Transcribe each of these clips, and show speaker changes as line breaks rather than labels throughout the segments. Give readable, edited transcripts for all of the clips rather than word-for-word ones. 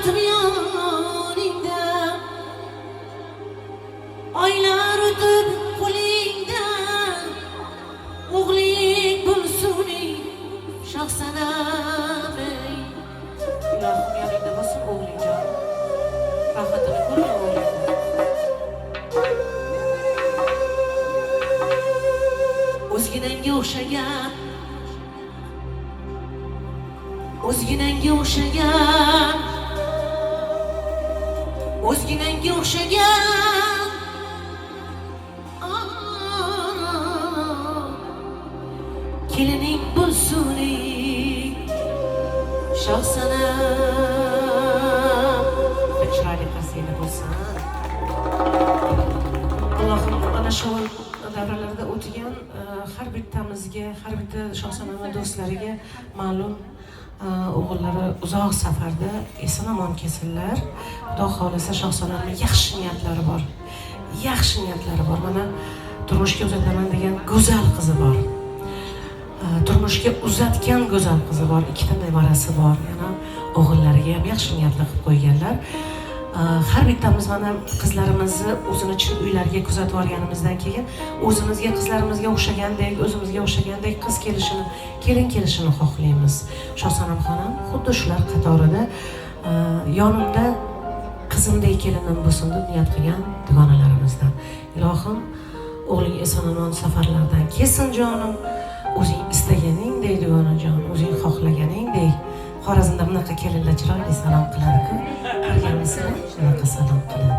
tug'yoningda oylar o'tib qo'lingdan o'g'ling bo'lsin shohsanam ilohim yoningda bo'lsin o'g'lingjon rohatini ko'rgin o'g'ling o'zginangga o'xshagan o'zginangga o'xshagan o'zginangga o'xshagan kelining bo'lsin shohsanam chiroyli qasida bo'lsin allohim ana shu davralarda o'tgan har bittamizga har bitta shohsanam do'stlariga ma'lum o'g'illari uzoq safarda eson-omon kelsinlar. Xudo xolisa shohsanamning yaxshi niyatlari bor. Yaxshi niyatlari bor. Mana turmushga uzataman degan go'zal qizi bor. Turmushga uzatgan go'zal qizi bor. Ikkita nevarasi bor. Yana o'g'illariga ham yaxshi niyatlar qilib qo'yganlar. Har bittamiz mana qizlarimizni o'zini chin uylariga kuzatib olganimizdan keyin o'zimizga qizlarimizga o'xshagandek, o'zimizga o'xshagandek qiz kelishini, kelin kelishini xohlaymiz. Shohsanam xonim xuddi shular qatorida yonimda qizimdek kelinim bo'lsin deb niyat qilgan dugonalarimizdan. Ilohim o'g'ling eson-omon safarlardan kelsin jonim. O'zing istaganingdek dugonajon, o'zing xohlaganingdek. Xorazmda bunaqa kelinlar chiroyli salom qiladi-ku. Ko'rganmisizlar? Shunaqa salom qiladi.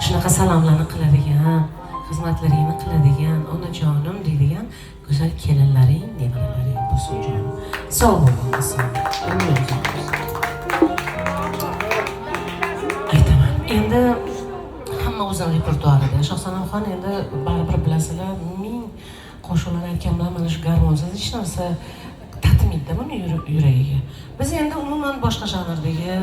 Shunaqa salomlarni qiladigan, xizmatlaringni qiladigan, onajonim deydigan go'zal kelinlaring, nevaralaring bo'lsin jonim. Sog' bo'lsin. Aytaman. Endi hamma o'zining repertuarida. Shohsanamxon endi baribir bilasizlar, ming qo'shiqlar aytgan bilan mana shu garmonsiz hech narsa tatmidda buni yuragiga. Biz endi umuman boshqa janrdagi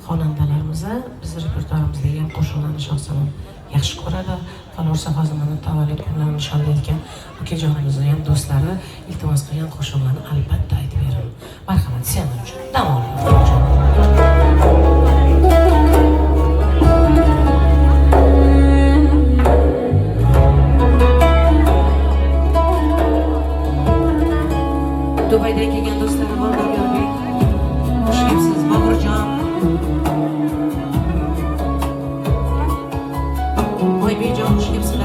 xonandalarimiz, biz repertuarimizdagi ham qo'shiqlarni Shohsanam yaxshi ko'radi. Qolursa hozir mana tavallud kunlarini nishonlayotgan ukajonimizni ham do'stlari iltimos qilgan qo'shiqlarni albatta aytib beraman. Marhamat, sen uchun. Dam oling. Dubaydan kelgan do'stlarim bor, Nurgulbek. Xush kelibsiz, Boburjon. Oybekjon, xush kelibsiz.